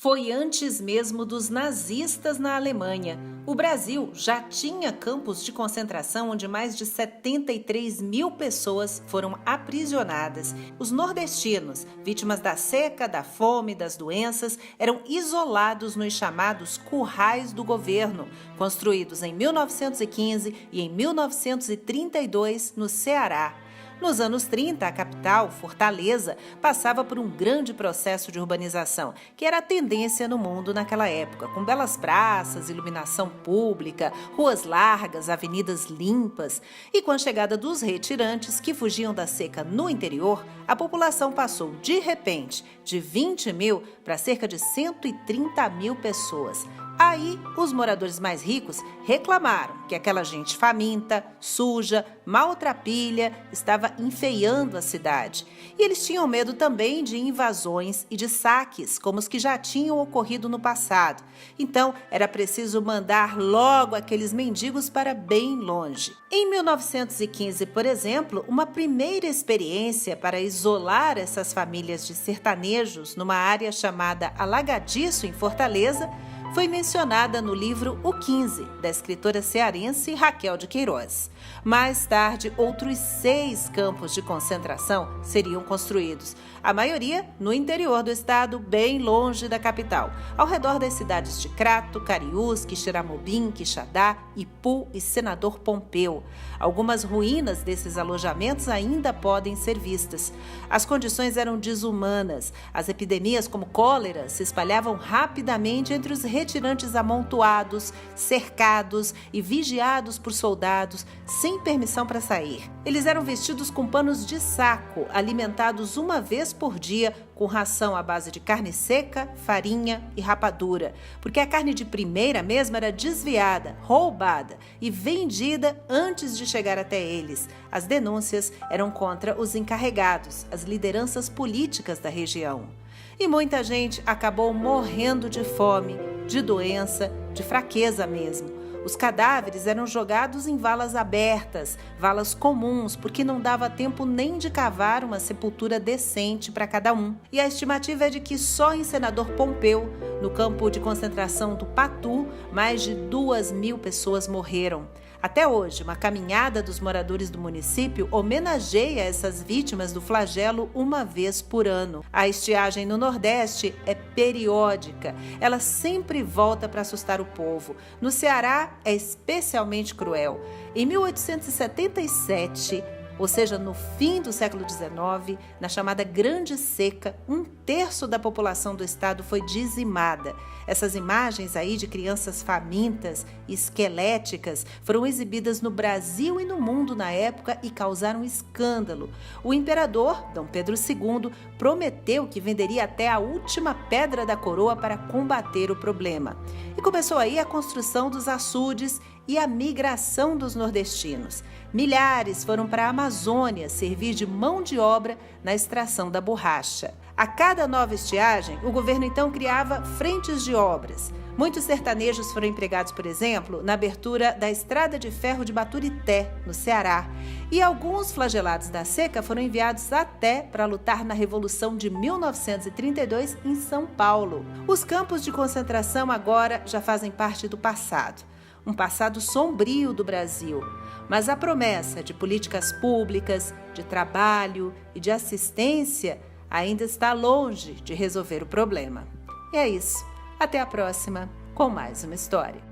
Foi antes mesmo dos nazistas na Alemanha. O Brasil já tinha campos de concentração onde mais de 73 mil pessoas foram aprisionadas. Os nordestinos, vítimas da seca, da fome, das doenças, eram isolados nos chamados currais do governo, construídos em 1915 e em 1932 no Ceará. Nos anos 30, a capital, Fortaleza, passava por um grande processo de urbanização, que era a tendência no mundo naquela época, com belas praças, iluminação pública, ruas largas, avenidas limpas. E com a chegada dos retirantes que fugiam da seca no interior, a população passou, de repente, de 20 mil para cerca de 130 mil pessoas. Aí, os moradores mais ricos reclamaram que aquela gente faminta, suja, maltrapilha, estava enfeiando a cidade. E eles tinham medo também de invasões e de saques, como os que já tinham ocorrido no passado. Então, era preciso mandar logo aqueles mendigos para bem longe. Em 1915, por exemplo, uma primeira experiência para isolar essas famílias de sertanejos numa área chamada Alagadiço, em Fortaleza, foi mencionada no livro O 15, da escritora cearense Raquel de Queiroz. Mais tarde, outros 6 campos de concentração seriam construídos, a maioria no interior do estado, bem longe da capital, ao redor das cidades de Crato, Cariús, Quixeramobim, Quixadá, Ipu e Senador Pompeu. Algumas ruínas desses alojamentos ainda podem ser vistas. As condições eram desumanas. As epidemias como cólera se espalhavam rapidamente entre os retirantes amontoados, cercados e vigiados por soldados, sem permissão para sair. Eles eram vestidos com panos de saco, alimentados uma vez por dia com ração à base de carne seca, farinha e rapadura, porque a carne de primeira mesmo era desviada, roubada e vendida antes de chegar até eles. As denúncias eram contra os encarregados, as lideranças políticas da região. E muita gente acabou morrendo de fome, de doença, de fraqueza mesmo. Os cadáveres eram jogados em valas abertas, valas comuns, porque não dava tempo nem de cavar uma sepultura decente para cada um. E a estimativa é de que só em Senador Pompeu, no campo de concentração do Patu, mais de 2.000 pessoas morreram. Até hoje, uma caminhada dos moradores do município homenageia essas vítimas do flagelo uma vez por ano. A estiagem no Nordeste é periódica. Ela sempre volta para assustar o povo. No Ceará, é especialmente cruel. Em 1877, ou seja, no fim do século XIX, na chamada Grande Seca, 1/3 da população do estado foi dizimada. Essas imagens aí de crianças famintas e esqueléticas foram exibidas no Brasil e no mundo na época e causaram escândalo. O imperador, Dom Pedro II, prometeu que venderia até a última pedra da coroa para combater o problema. E começou aí a construção dos açudes e a migração dos nordestinos. Milhares foram para a Amazônia servir de mão de obra na extração da borracha. A cada nova estiagem, o governo então criava frentes de obras. Muitos sertanejos foram empregados, por exemplo, na abertura da estrada de ferro de Baturité, no Ceará. E alguns flagelados da seca foram enviados até para lutar na Revolução de 1932 em São Paulo. Os campos de concentração agora já fazem parte do passado. Um passado sombrio do Brasil, mas a promessa de políticas públicas, de trabalho e de assistência ainda está longe de resolver o problema. E é isso. Até a próxima com mais uma história.